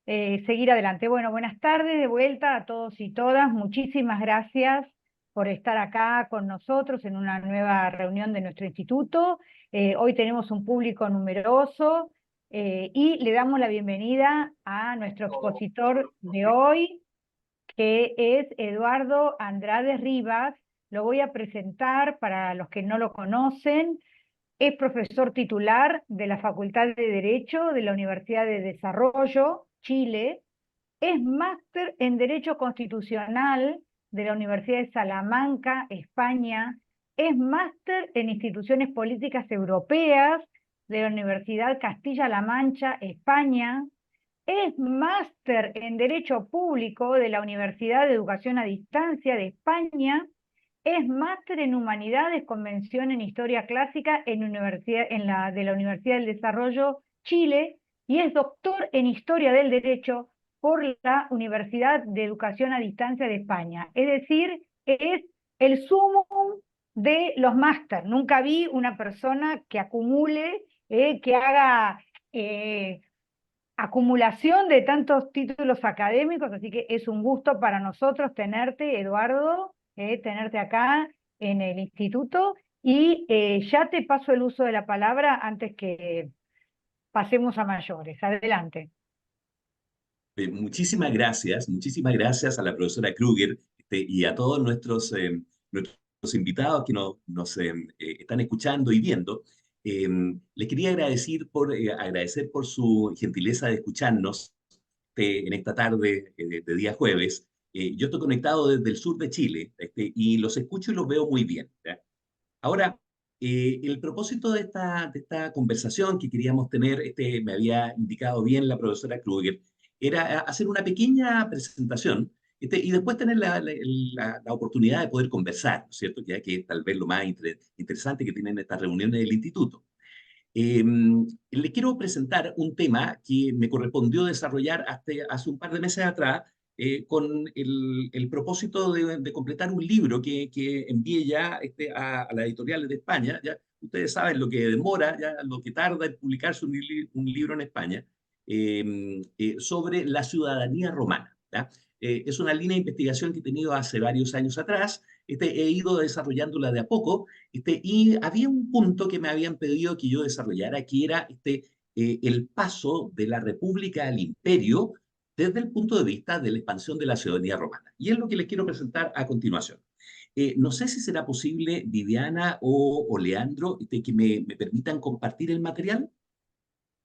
seguir adelante. Bueno, buenas tardes de vuelta a todos y todas. Muchísimas gracias por estar acá con nosotros en una nueva reunión de nuestro instituto. Hoy tenemos un público numeroso y le damos la bienvenida a nuestro expositor de hoy, que es Eduardo Andrade Rivas. Lo voy a presentar para los que no lo conocen. Es profesor titular de la Facultad de Derecho de la Universidad de Desarrollo, Chile. Es máster en Derecho Constitucional de la Universidad de Salamanca, España. Es máster en Instituciones Políticas Europeas de la Universidad Castilla-La Mancha, España. Es máster en Derecho Público de la Universidad de Educación a Distancia de España. Es máster en Humanidades, Convención en Historia Clásica de la Universidad del Desarrollo, Chile, y es doctor en Historia del Derecho por la Universidad de Educación a Distancia de España. Es decir, es el sumum de los máster. Nunca vi una persona que acumule, que haga acumulación de tantos títulos académicos, así que es un gusto para nosotros tenerte, Eduardo, tenerte acá en el instituto, y ya te paso el uso de la palabra antes que pasemos a mayores. Adelante. Muchísimas gracias a la profesora Kruger y a todos nuestros invitados que nos están escuchando y viendo. Les quería agradecer por su gentileza de escucharnos en esta tarde de día jueves. Yo estoy conectado desde el sur de Chile y los escucho y los veo muy bien, ¿ya? Ahora, el propósito de esta conversación que queríamos tener, me había indicado bien la profesora Kruger, era hacer una pequeña presentación y después tener la oportunidad de poder conversar, ¿no es cierto? Ya que es tal vez lo más interesante que tienen estas reuniones del instituto. Eh, Le quiero presentar un tema que me correspondió desarrollar hasta hace un par de meses atrás, con el propósito de completar un libro que envié ya a las editoriales de España. Ya ustedes saben lo que demora, ya lo que tarda en publicarse un libro en España, sobre la ciudadanía romana, ¿ya? Es una línea de investigación que he tenido hace varios años atrás. He ido desarrollándola de a poco, y había un punto que me habían pedido que yo desarrollara, que era el paso de la República al Imperio desde el punto de vista de la expansión de la ciudadanía romana. Y es lo que les quiero presentar a continuación. No sé si será posible, Viviana o Leandro, que me permitan compartir el material.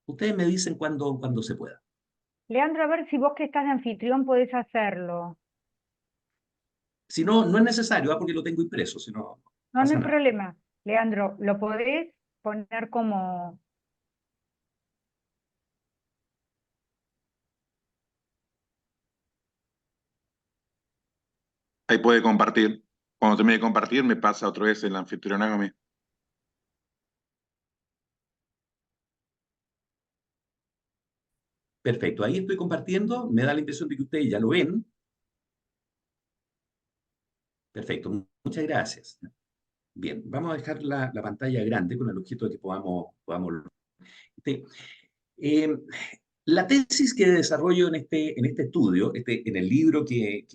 Ustedes me dicen cuando se pueda. Leandro, a ver si vos que estás de anfitrión podés hacerlo. Si no, no es necesario, porque lo tengo impreso, si no, no No, no pasa hay nada. problema. Leandro, ¿lo podés poner como... Ahí puede compartir. Cuando termine de compartir, me pasa otra vez el anfitrión a mí. Perfecto, ahí estoy compartiendo. Me da la impresión de que ustedes ya lo ven. Perfecto, muchas gracias. Bien, vamos a dejar la pantalla grande con el objeto de que podamos. Este, eh, la tesis que desarrollo en este estudio, en el libro que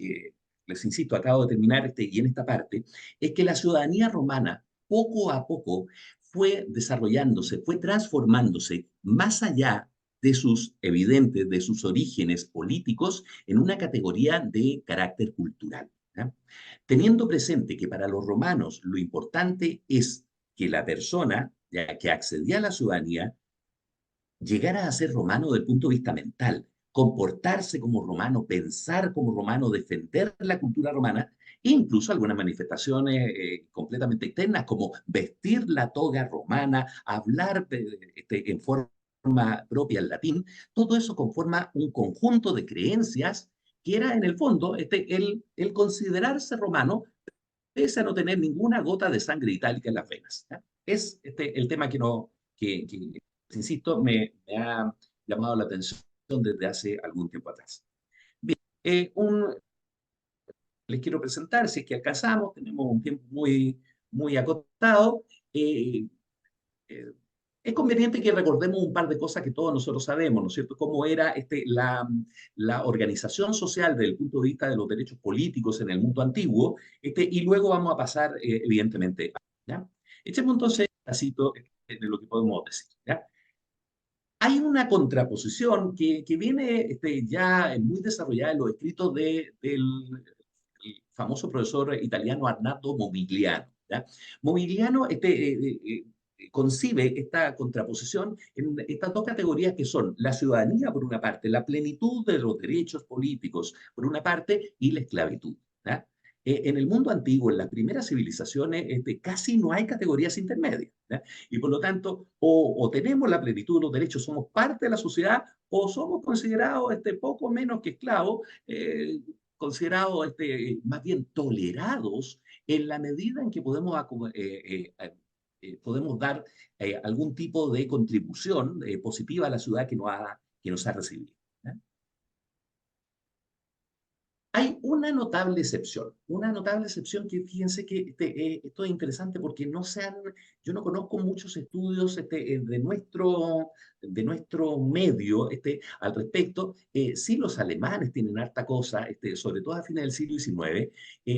les insisto, acabo de terminar, y en esta parte, es que la ciudadanía romana poco a poco fue desarrollándose, fue transformándose más allá de sus orígenes políticos, en una categoría de carácter cultural, ¿ya? Teniendo presente que para los romanos lo importante es que la persona, ya que accedía a la ciudadanía, llegara a ser romano desde el punto de vista mental, comportarse como romano, pensar como romano, defender la cultura romana, e incluso algunas manifestaciones completamente externas, como vestir la toga romana, hablar en forma propia el latín. Todo eso conforma un conjunto de creencias que era en el fondo el considerarse romano, pese a no tener ninguna gota de sangre itálica en las venas, ¿ya? Es el tema que, no, que, insisto, me ha llamado la atención desde hace algún tiempo atrás. Bien, les quiero presentar, si es que alcanzamos, tenemos un tiempo muy acotado. eh, eh, es conveniente que recordemos un par de cosas que todos nosotros sabemos, ¿no es cierto? Cómo era la organización social desde el punto de vista de los derechos políticos en el mundo antiguo, y luego vamos a pasar, evidentemente, ¿ya? Echemos entonces un pedacito de lo que podemos decir, ¿ya? Hay una contraposición que viene ya muy desarrollada en los escritos del el famoso profesor italiano Arnaldo Momigliano, ¿ya? Momigliano concibe esta contraposición en estas dos categorías que son la ciudadanía por una parte, la plenitud de los derechos políticos por una parte y la esclavitud, ¿ya? En el mundo antiguo, en las primeras civilizaciones, casi no hay categorías intermedias, ¿ya? Y por lo tanto, o tenemos la plenitud de los derechos, somos parte de la sociedad, o somos considerados poco menos que esclavos, considerados más bien tolerados en la medida en que podemos, podemos dar algún tipo de contribución positiva a la ciudad que nos ha recibido, ¿ya? Hay una notable excepción que fíjense que esto es interesante porque yo no conozco muchos estudios de nuestro medio al respecto. Sí, los alemanes tienen harta cosa, sobre todo a fines del siglo XIX.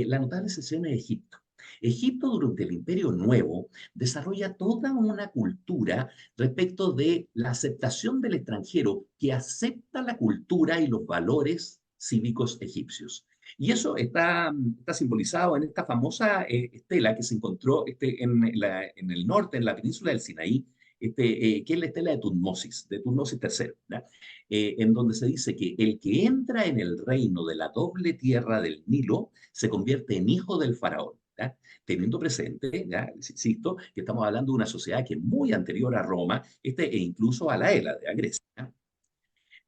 La notable excepción es Egipto. Egipto durante el Imperio Nuevo desarrolla toda una cultura respecto de la aceptación del extranjero que acepta la cultura y los valores cívicos egipcios. Y eso está simbolizado en esta famosa estela que se encontró en el norte, en la península del Sinaí, que es la estela de Tutmosis III, ¿ya? En donde se dice que el que entra en el reino de la doble tierra del Nilo se convierte en hijo del faraón, ¿ya? Teniendo presente, ya, insisto, que estamos hablando de una sociedad que es muy anterior a Roma e incluso a la Hélade, a Grecia, ¿ya?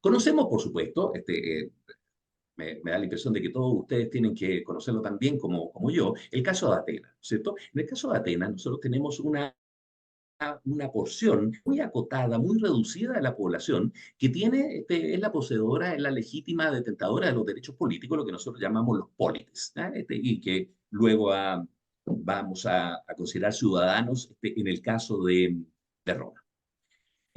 Conocemos, por supuesto, me da la impresión de que todos ustedes tienen que conocerlo tan bien como yo, el caso de Atenas, ¿cierto? En el caso de Atenas, nosotros tenemos una porción muy acotada, muy reducida de la población que es la poseedora, es la legítima detentadora de los derechos políticos, lo que nosotros llamamos los polites, ¿ya? Y que luego vamos a considerar ciudadanos en el caso de Roma.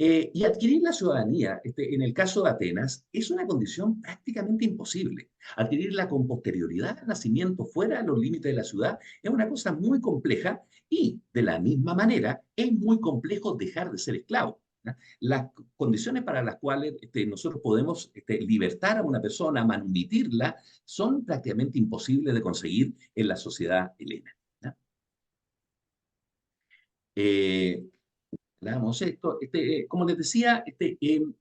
Y adquirir la ciudadanía, en el caso de Atenas, es una condición prácticamente imposible. Adquirirla con posterioridad al nacimiento fuera de los límites de la ciudad es una cosa muy compleja y, de la misma manera, es muy complejo dejar de ser esclavo, ¿ya? Las condiciones para las cuales nosotros podemos libertar a una persona, manumitirla, son prácticamente imposibles de conseguir en la sociedad helena, ¿ya? Eh, Hablamos esto, como les decía, en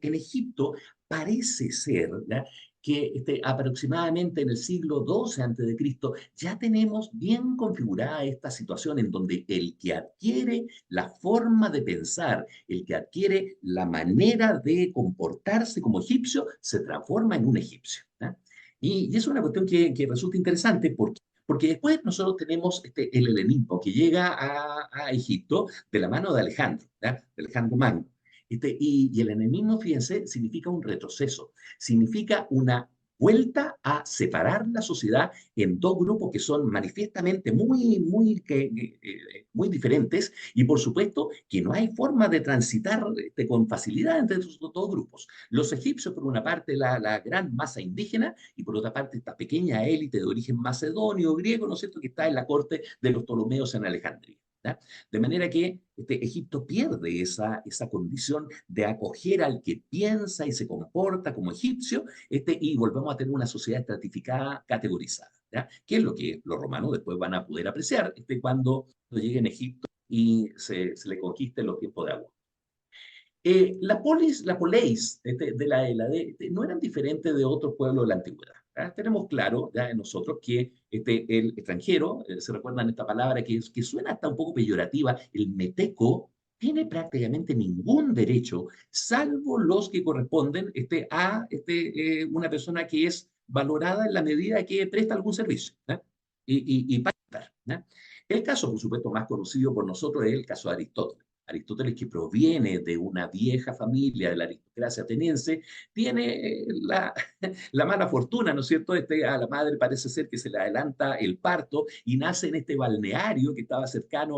Egipto parece ser, ¿ya?, que aproximadamente en el siglo XII antes de Cristo ya tenemos bien configurada esta situación en donde el que adquiere la forma de pensar, el que adquiere la manera de comportarse como egipcio, se transforma en un egipcio, ¿ya? Y es una cuestión que resulta interesante porque después nosotros tenemos el helenismo que llega a Egipto de la mano de Alejandro, ¿ya? De Alejandro Magno. Y el helenismo, fíjense, significa un retroceso, significa una vuelta a separar la sociedad en dos grupos que son manifiestamente muy diferentes y por supuesto que no hay forma de transitar con facilidad entre esos dos grupos. Los egipcios, por una parte, la gran masa indígena y por otra parte esta pequeña élite de origen macedonio, griego, ¿no es cierto?, que está en la corte de los Ptolomeos en Alejandría, ¿ya? De manera que Egipto pierde esa condición de acoger al que piensa y se comporta como egipcio, y volvemos a tener una sociedad estratificada, categorizada, ¿ya? Que es lo que los romanos después van a poder apreciar cuando lleguen a Egipto y se le conquisten los tiempos de agua. La polis de la Hélade no eran diferentes de otros pueblos de la antigüedad, ¿ya? Tenemos claro ya en nosotros que el extranjero, se recuerdan esta palabra que suena hasta un poco peyorativa, el meteco, tiene prácticamente ningún derecho, salvo los que corresponden a una persona que es valorada en la medida que presta algún servicio, ¿ya? Y para estar, ¿ya? El caso, por supuesto, más conocido por nosotros es el caso de Aristóteles. Aristóteles, que proviene de una vieja familia de la aristocracia ateniense, tiene la mala fortuna, ¿no es cierto? A la madre parece ser que se le adelanta el parto y nace en este balneario que estaba cercano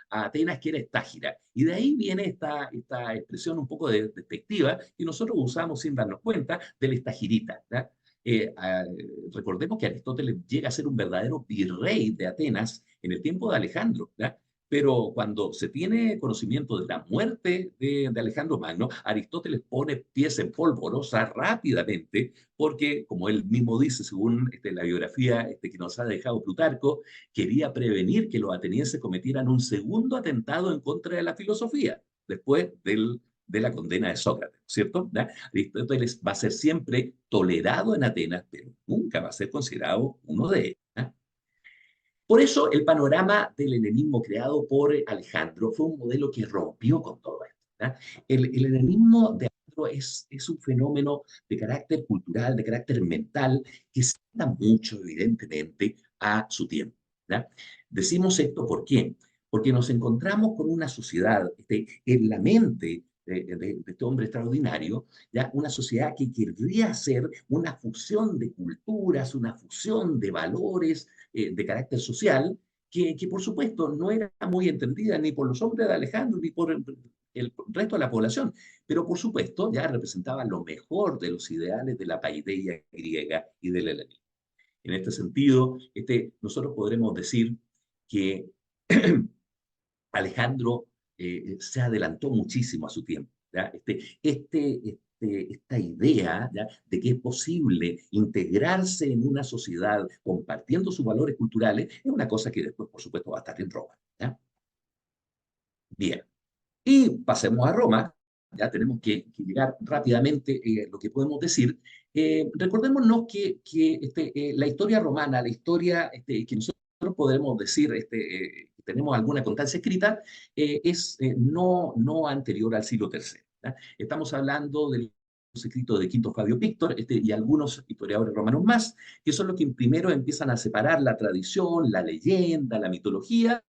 a Atenas, que era Estágira. Y de ahí viene esta expresión un poco despectiva que nosotros usamos sin darnos cuenta del estagirita. ¿Ya? Eh, ah, Recordemos que Aristóteles llega a ser un verdadero virrey de Atenas en el tiempo de Alejandro. ¿Ya? Pero cuando se tiene conocimiento de la muerte de Alejandro Magno, Aristóteles pone pies en polvorosa rápidamente, porque, como él mismo dice, según la biografía que nos ha dejado Plutarco, quería prevenir que los atenienses cometieran un segundo atentado en contra de la filosofía, después de la condena de Sócrates, ¿cierto? ¿Ya? Aristóteles va a ser siempre tolerado en Atenas, pero nunca va a ser considerado uno de ellos. ¿Ya? Por eso el panorama del helenismo creado por Alejandro fue un modelo que rompió con todo esto. ¿Ya? El helenismo de Alejandro es un fenómeno de carácter cultural, de carácter mental, que se adapta mucho, evidentemente, a su tiempo. ¿Ya? Decimos esto ¿por qué? Porque nos encontramos con una sociedad en la mente de este hombre extraordinario, ¿ya? Una sociedad que querría hacer una fusión de culturas, una fusión de valores, de carácter social, que por supuesto no era muy entendida ni por los hombres de Alejandro ni por el resto de la población, pero por supuesto ya representaba lo mejor de los ideales de la paideia griega y del helenismo. En este sentido, nosotros podremos decir que Alejandro se adelantó muchísimo a su tiempo. ¿Ya? Esta idea, ¿ya?, de que es posible integrarse en una sociedad compartiendo sus valores culturales es una cosa que después, por supuesto, va a estar en Roma. ¿Ya? Bien, y pasemos a Roma. Ya tenemos que llegar rápidamente lo que podemos decir. Recordémonos que la historia romana, la historia que nosotros podemos decir, que tenemos alguna constancia escrita, es no anterior al siglo III. ¿Ya? Estamos hablando de los escritos de Quinto Fabio Pictor y algunos historiadores romanos más, que son los que primero empiezan a separar la tradición, la leyenda, la mitología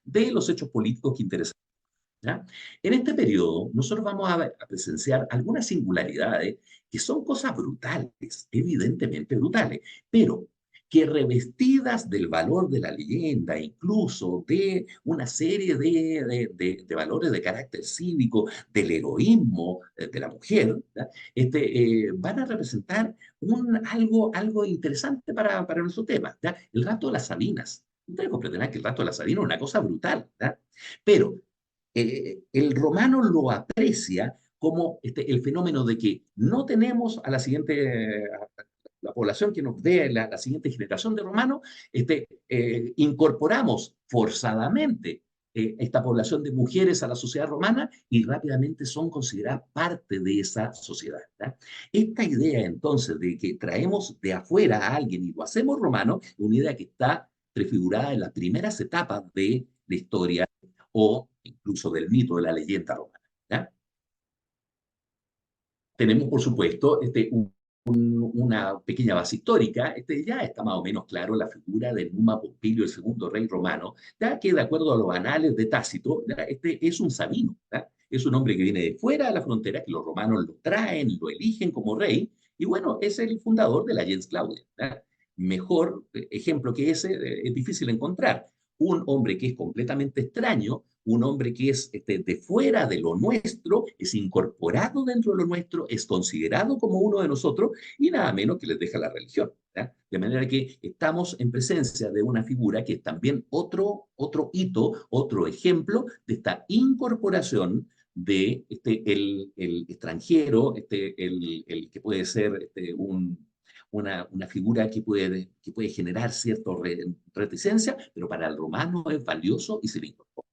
de los hechos políticos que interesan. ¿Ya? En este periodo, nosotros vamos a presenciar algunas singularidades que son cosas brutales, evidentemente brutales, pero que revestidas del valor de la leyenda, incluso de una serie de valores de carácter cívico, del heroísmo de la mujer, ¿ya? Van a representar algo interesante para nuestro tema, ¿ya? El rapto de las Sabinas. Ustedes comprenderán que el rapto de las Sabinas es una cosa brutal, ¿ya? Pero el romano lo aprecia como el fenómeno de que no tenemos a la población que nos dé la siguiente generación de romanos, incorporamos forzadamente esta población de mujeres a la sociedad romana y rápidamente son consideradas parte de esa sociedad. ¿Ya? Esta idea entonces de que traemos de afuera a alguien y lo hacemos romano, es una idea que está prefigurada en las primeras etapas de la historia o incluso del mito, de la leyenda romana. ¿Ya? Tenemos, por supuesto, una pequeña base histórica. Ya está más o menos claro la figura de Numa Pompilio, el segundo rey romano, ya que de acuerdo a los anales de Tácito, ¿ya? Es un sabino, ¿ya? Es un hombre que viene de fuera de la frontera, que los romanos lo traen, lo eligen como rey, y bueno, es el fundador de la gens Claudia. ¿Ya? Mejor ejemplo que ese es difícil encontrar. Un hombre que es completamente extraño, un hombre que es de fuera de lo nuestro, es incorporado dentro de lo nuestro, es considerado como uno de nosotros y nada menos que les deja la religión. ¿Ya? De manera que estamos en presencia de una figura que es también otro hito, otro ejemplo de esta incorporación de el extranjero, el que puede ser una figura que puede generar cierta reticencia, pero para el romano es valioso y se le incorpora.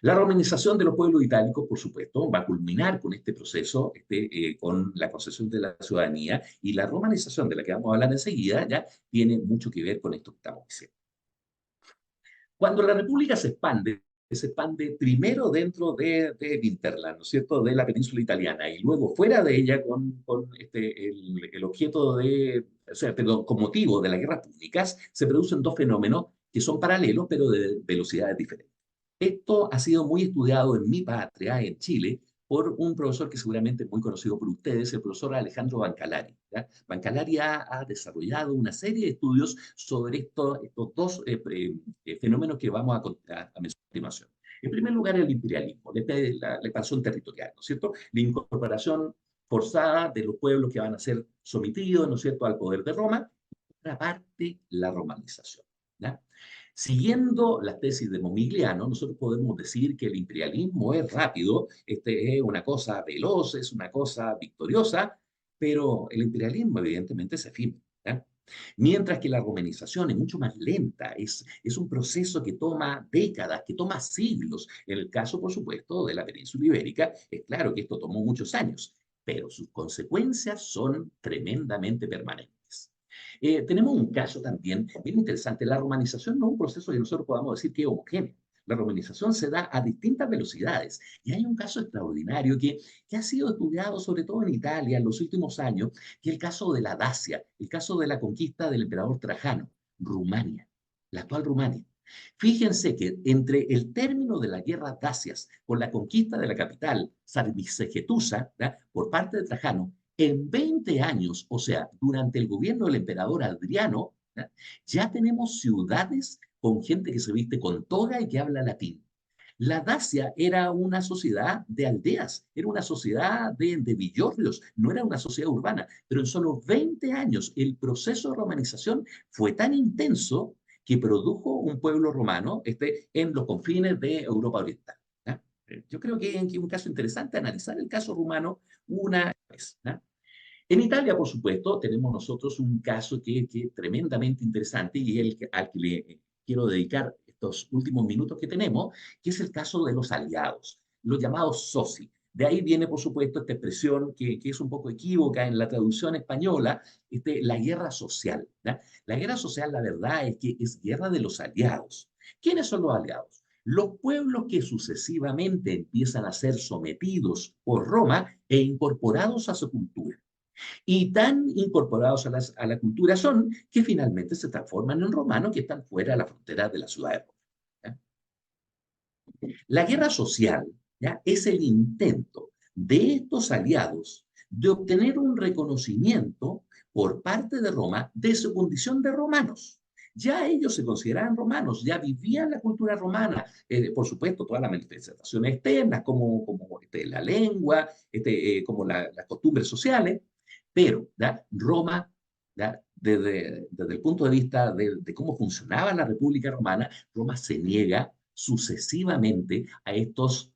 La romanización de los pueblos itálicos, por supuesto, va a culminar con este proceso, con la concesión de la ciudadanía, y la romanización de la que vamos a hablar enseguida ya tiene mucho que ver con esto que estamos diciendo. Cuando la República se expande primero dentro del hinterland, ¿no es cierto?, de la península italiana, y luego fuera de ella con el objeto o sea, perdón, con motivo de las guerras púnicas, se producen dos fenómenos que son paralelos, pero de velocidades diferentes. Esto ha sido muy estudiado en mi patria, en Chile, por un profesor que seguramente es muy conocido por ustedes, el profesor Alejandro Bancalari. ¿Ya? Bancalari ha desarrollado una serie de estudios sobre estos dos fenómenos que vamos a mencionar a continuación. En primer lugar, el imperialismo, la expansión territorial, ¿no es cierto? La incorporación forzada de los pueblos que van a ser sometidos, ¿no es cierto?, al poder de Roma. Por otra parte, la romanización. ¿Ya? Siguiendo las tesis de Momigliano, nosotros podemos decir que el imperialismo es rápido, es una cosa veloz, es una cosa victoriosa, pero el imperialismo evidentemente es efímero. ¿Ya? Mientras que la romanización es mucho más lenta, es un proceso que toma décadas, que toma siglos. En el caso, por supuesto, de la península ibérica, es claro que esto tomó muchos años, pero sus consecuencias son tremendamente permanentes. Tenemos un caso también bien interesante. La romanización no es un proceso que nosotros podamos decir que es homogéneo. La romanización se da a distintas velocidades. Y hay un caso extraordinario que ha sido estudiado sobre todo en Italia en los últimos años, que es el caso de la Dacia, el caso de la conquista del emperador Trajano, Rumania, la actual Rumania. Fíjense que entre el término de las guerras dacias con la conquista de la capital, Sarmisegetusa, por parte de Trajano, en 20 años, o sea, durante el gobierno del emperador Adriano, ya tenemos ciudades con gente que se viste con toga y que habla latín. La Dacia era una sociedad de aldeas, era una sociedad de villorrios, no era una sociedad urbana, pero en solo 20 años el proceso de romanización fue tan intenso que produjo un pueblo romano en los confines de Europa Oriental. ¿Ya? Yo creo que es un caso interesante analizar el caso rumano una vez. ¿Ya? En Italia, por supuesto, tenemos nosotros un caso que es tremendamente interesante y al que le quiero dedicar estos últimos minutos que tenemos, que es el caso de los aliados, los llamados soci. De ahí viene, por supuesto, esta expresión que es un poco equívoca en la traducción española, la guerra social. ¿Ya? La guerra social, la verdad, es que es guerra de los aliados. ¿Quiénes son los aliados? Los pueblos que sucesivamente empiezan a ser sometidos por Roma e incorporados a su cultura. Y tan incorporados a la cultura son que finalmente se transforman en romanos que están fuera de la frontera de la ciudad de Roma. ¿Ya? La guerra social, ¿ya?, es el intento de estos aliados de obtener un reconocimiento por parte de Roma de su condición de romanos. Ya ellos se consideraban romanos, ya vivían la cultura romana, por supuesto, todas las manifestaciones externas, como la lengua, como las costumbres sociales, pero ¿ya?, Roma, ¿ya?, desde el punto de vista de cómo funcionaba la República Romana, Roma se niega sucesivamente a estas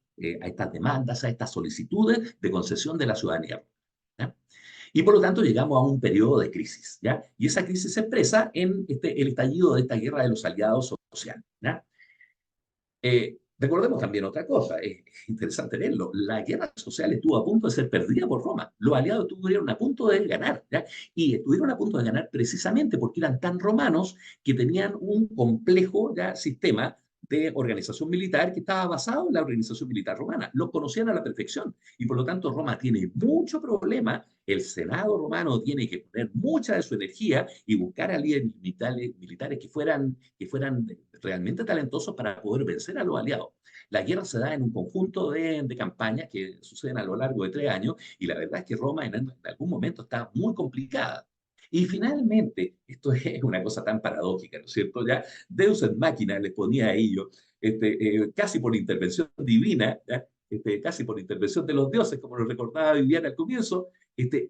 demandas, a estas solicitudes de concesión de la ciudadanía. ¿Ya? Y por lo tanto llegamos a un periodo de crisis, ¿ya? Y esa crisis se expresa en el estallido de esta guerra de los aliados sociales, ¿ya? Recordemos también otra cosa, es interesante verlo, la guerra social estuvo a punto de ser perdida por Roma, los aliados estuvieron a punto de ganar, ¿ya? Y estuvieron a punto de ganar precisamente porque eran tan romanos que tenían un complejo, ¿ya?, sistema de organización militar que estaba basado en la organización militar romana, lo conocían a la perfección y por lo tanto Roma tiene mucho problema, el Senado romano tiene que poner mucha de su energía y buscar a líderes militares que fueran realmente talentosos para poder vencer a los aliados. La guerra se da en un conjunto de campañas que suceden a lo largo de 3 años y la verdad es que Roma en algún momento está muy complicada. Y finalmente, esto es una cosa tan paradójica, ¿no es cierto? Ya Deus ex machina les ponía a ellos, casi por intervención divina, ¿ya?, casi por intervención de los dioses, como lo recordaba Viviana al comienzo,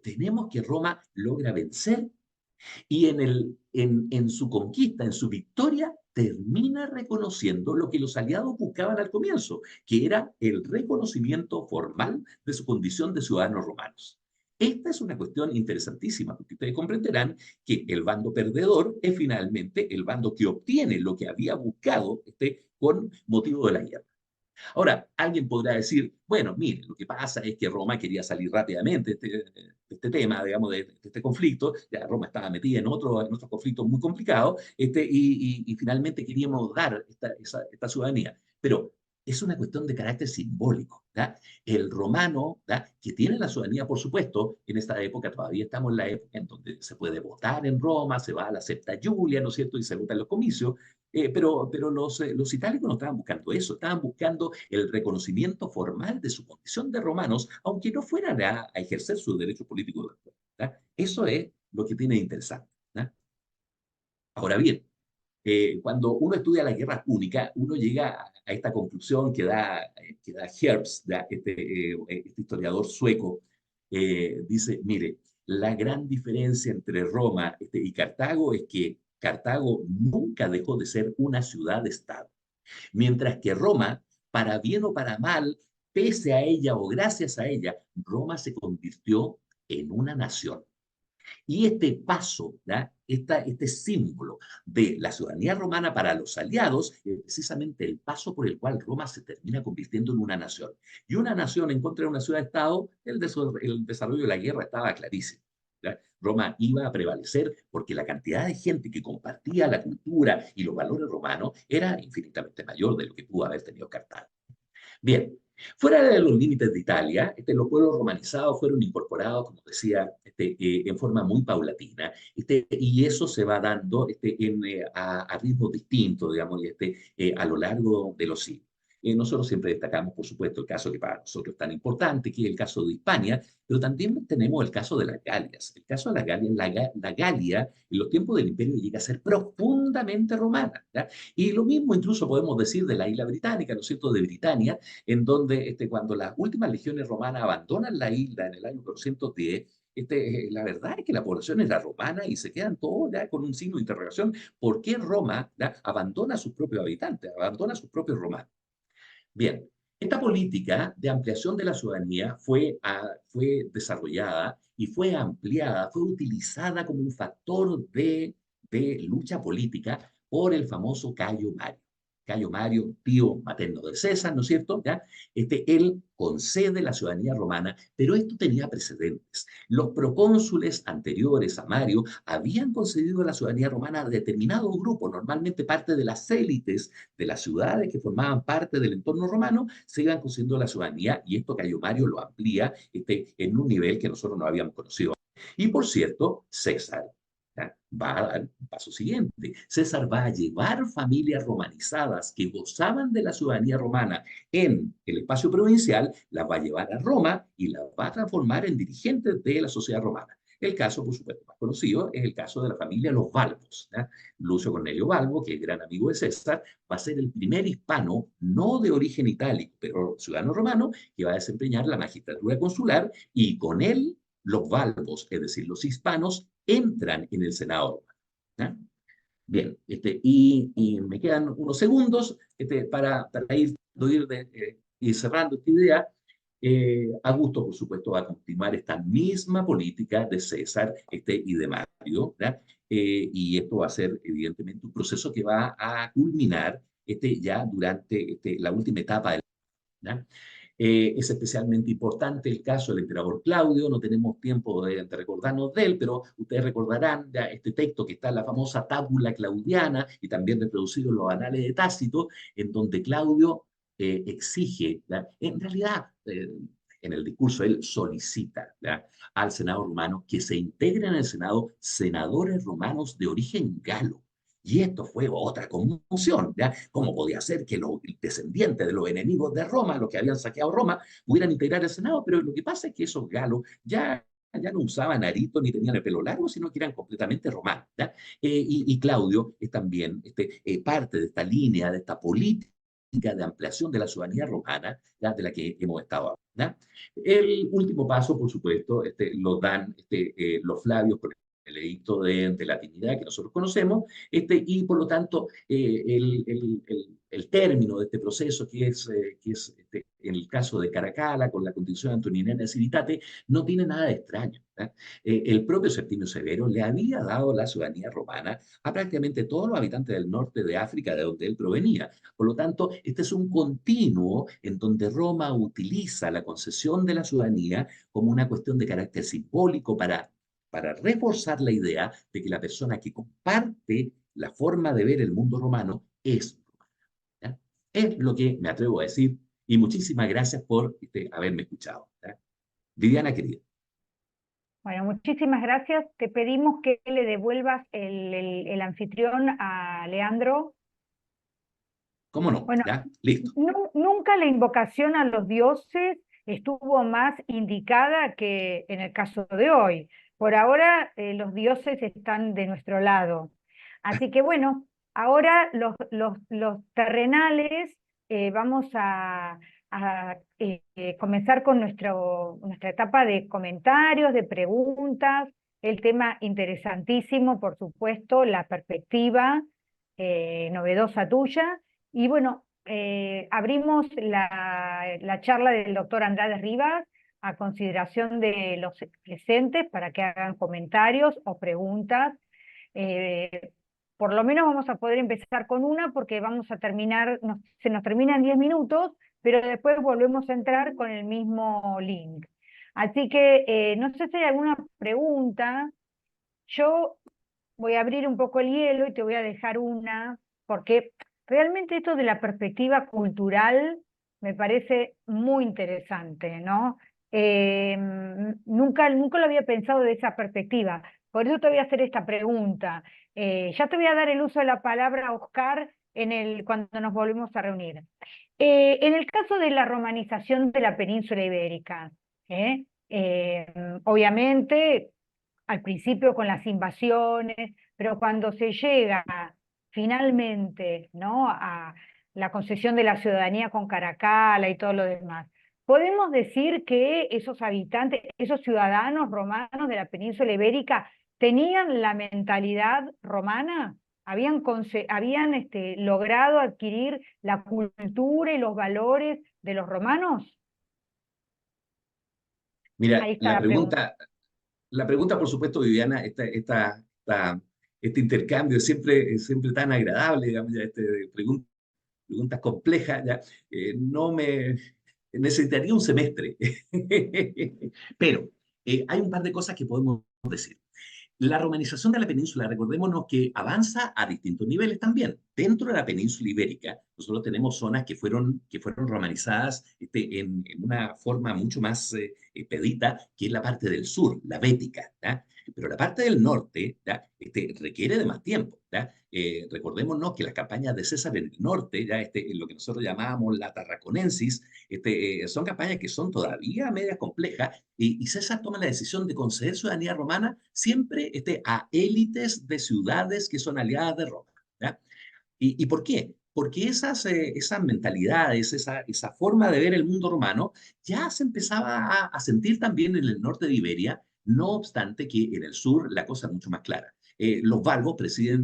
tenemos que Roma logra vencer y en su conquista, en su victoria, termina reconociendo lo que los aliados buscaban al comienzo, que era el reconocimiento formal de su condición de ciudadanos romanos. Esta es una cuestión interesantísima, porque ustedes comprenderán que el bando perdedor es finalmente el bando que obtiene lo que había buscado con motivo de la guerra. Ahora, alguien podrá decir, bueno, mire, lo que pasa es que Roma quería salir rápidamente de este tema, digamos, de este conflicto, ya Roma estaba metida en otros conflictos muy complicados, y finalmente queríamos dar esta ciudadanía. Pero es una cuestión de carácter simbólico. ¿Ya? El romano, ¿ya? Que tiene la ciudadanía, por supuesto, en esta época todavía estamos en la época en donde se puede votar en Roma, se va a la Septa Julia, ¿no es cierto?, y se vota en los comicios, pero los itálicos no estaban buscando eso, estaban buscando el reconocimiento formal de su condición de romanos, aunque no fueran a ejercer sus derechos políticos después. ¿Ya? Eso es lo que tiene de interesante. ¿Ya? Ahora bien, cuando uno estudia la guerra púnica, uno llega a esta conclusión que da Herbst, este historiador sueco, dice, mire, la gran diferencia entre Roma y Cartago es que Cartago nunca dejó de ser una ciudad-estado, mientras que Roma, para bien o para mal, pese a ella o gracias a ella, Roma se convirtió en una nación. Y este paso, ¿ya? Este símbolo de la ciudadanía romana para los aliados es precisamente el paso por el cual Roma se termina convirtiendo en una nación. Y una nación en contra de una ciudad-estado, el desarrollo de la guerra estaba clarísimo. ¿Ya? Roma iba a prevalecer porque la cantidad de gente que compartía la cultura y los valores romanos era infinitamente mayor de lo que pudo haber tenido Cartago. Bien, fuera de los límites de Italia, los pueblos romanizados fueron incorporados, como decía, en forma muy paulatina, y eso se va dando a ritmos distintos, digamos, a lo largo de los siglos. Nosotros siempre destacamos, por supuesto, el caso que para nosotros es tan importante, que es el caso de Hispania, pero también tenemos el caso de las Galias. El caso de las Galias, la Galia, en los tiempos del Imperio, llega a ser profundamente romana. ¿Ya? Y lo mismo incluso podemos decir de la isla británica, ¿no es cierto?, de Britania, en donde cuando las últimas legiones romanas abandonan la isla en el año 410, la verdad es que la población era romana y se quedan todos ya con un signo de interrogación. ¿Por qué Roma ya abandona a sus propios habitantes, abandona a sus propios romanos? Bien, esta política de ampliación de la ciudadanía fue desarrollada y fue ampliada, fue utilizada como un factor de lucha política por el famoso Cayo Mario. Cayo Mario, tío materno de César, ¿no es cierto? ¿Ya? Él concede la ciudadanía romana, pero esto tenía precedentes. Los procónsules anteriores a Mario habían concedido la ciudadanía romana a determinados grupos, normalmente parte de las élites de las ciudades que formaban parte del entorno romano, se iban concediendo la ciudadanía, y esto Cayo Mario lo amplía en un nivel que nosotros no habíamos conocido. Y por cierto, César, ¿ya?, va a dar un paso siguiente. César va a llevar familias romanizadas que gozaban de la ciudadanía romana en el espacio provincial, las va a llevar a Roma y las va a transformar en dirigentes de la sociedad romana. El caso, por supuesto, más conocido es el caso de la familia Los Balbos. ¿Ya? Lucio Cornelio Balbo, que es gran amigo de César, va a ser el primer hispano, no de origen itálico, pero ciudadano romano, que va a desempeñar la magistratura consular, y con él los Balbos, es decir, los hispanos, entran en el Senado romano. ¿Ya? Bien, y me quedan unos segundos para ir cerrando esta idea. Augusto, por supuesto, va a continuar esta misma política de César y de Mario, ¿ya? Y esto va a ser, evidentemente, un proceso que va a culminar ya durante la última etapa del. ¿Ya? Es especialmente importante el caso del emperador Claudio, no tenemos tiempo de recordarnos de él, pero ustedes recordarán ya este texto que está en la famosa Tábula Claudiana y también reproducido en los anales de Tácito, en donde Claudio exige, ¿ya?, en realidad, en el discurso él solicita, ¿ya?, al Senado romano que se integren en el Senado senadores romanos de origen galo. Y esto fue otra conmoción, ¿ya? ¿Cómo podía ser que los descendientes de los enemigos de Roma, los que habían saqueado Roma, pudieran integrar el Senado? Pero lo que pasa es que esos galos ya no usaban arito ni tenían el pelo largo, sino que eran completamente romanos, ¿ya? Y Claudio es también parte de esta línea, de esta política de ampliación de la ciudadanía romana, ¿ya?, de la que hemos estado hablando. ¿Ya? El último paso, por supuesto, lo dan los Flavios con el edicto de latinidad que nosotros conocemos, y por lo tanto el término de este proceso, que es en el caso de Caracalla, con la condición antoniniana de Civitatis, no tiene nada de extraño. ¿Ya? El propio Septimio Severo le había dado la ciudadanía romana a prácticamente todos los habitantes del norte de África, de donde él provenía. Por lo tanto, este es un continuo en donde Roma utiliza la concesión de la ciudadanía como una cuestión de carácter simbólico para reforzar la idea de que la persona que comparte la forma de ver el mundo romano es romana. ¿Ya? Es lo que me atrevo a decir y muchísimas gracias por haberme escuchado. ¿Ya? Viviana querida, Bueno, muchísimas gracias. Te pedimos que le devuelvas el anfitrión a Leandro. ¿cómo no? Bueno, ¿Ya? Listo. nunca la invocación a los dioses estuvo más indicada que en el caso de hoy. Por ahora, los dioses están de nuestro lado. Así que bueno, ahora los terrenales vamos a comenzar con nuestra etapa de comentarios, de preguntas, el tema interesantísimo, por supuesto, la perspectiva novedosa tuya. Y bueno, abrimos la charla del doctor Andrade Rivas a consideración de los presentes para que hagan comentarios o preguntas. Eh, por lo menos vamos a poder empezar con una porque vamos a terminar, se nos termina en 10 minutos, pero después volvemos a entrar con el mismo link. Así que no sé si hay alguna pregunta. Yo voy a abrir un poco el hielo y te voy a dejar una, porque realmente esto de la perspectiva cultural me parece muy interesante, ¿no? Nunca lo había pensado de esa perspectiva. Por eso te voy a hacer esta pregunta. Ya te voy a dar el uso de la palabra, Oscar, cuando nos volvemos a reunir. En el caso de la romanización de la península ibérica, ¿eh? Obviamente al principio con las invasiones, pero cuando se llega finalmente, ¿no?, a la concesión de la ciudadanía con Caracalla y todo lo demás, podemos decir que esos habitantes, esos ciudadanos romanos de la península ibérica, tenían la mentalidad romana, habían logrado adquirir la cultura y los valores de los romanos. Mira, Ahí está la pregunta. la pregunta, por supuesto, Viviana, este intercambio es siempre tan agradable, digamos, ya, preguntas complejas, ya, no me necesitaría un semestre. Pero hay un par de cosas que podemos decir. La romanización de la península, recordémonos que avanza a distintos niveles también. Dentro de la península ibérica, nosotros tenemos zonas que fueron romanizadas en una forma mucho más expedita, que es la parte del sur, la bética. ¿Ya? Pero la parte del norte, ¿ya? Requiere de más tiempo. ¿Ya? Recordémonos que las campañas de César en el norte, ¿ya? En lo que nosotros llamábamos la Tarraconensis, son campañas que son todavía medias complejas y César toma la decisión de conceder ciudadanía romana siempre a élites de ciudades que son aliadas de Roma. ¿Ya? ¿Y por qué? Porque esas mentalidades, esa forma de ver el mundo romano ya se empezaba a sentir también en el norte de Iberia, no obstante que en el sur la cosa es mucho más clara. Los valvos proceden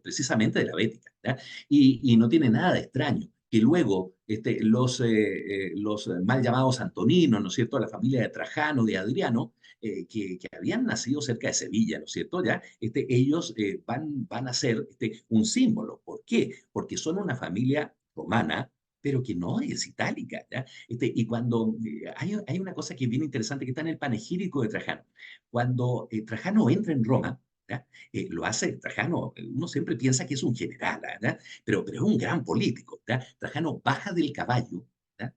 precisamente de la Bética, ¿ya? Y no tiene nada de extraño que luego los mal llamados antoninos, ¿no es cierto?, la familia de Trajano, de Adriano, que habían nacido cerca de Sevilla, ¿no es cierto? ¿Ya? Ellos van a ser un símbolo. ¿Por qué? Porque son una familia romana, pero que no es itálica. ¿Ya? Y cuando hay una cosa que es bien interesante que está en el panegírico de Trajano. Cuando Trajano entra en Roma, ¿ya? Lo hace Trajano, uno siempre piensa que es un general, ¿ya? Pero es un gran político. ¿Ya? Trajano baja del caballo, ¿ya?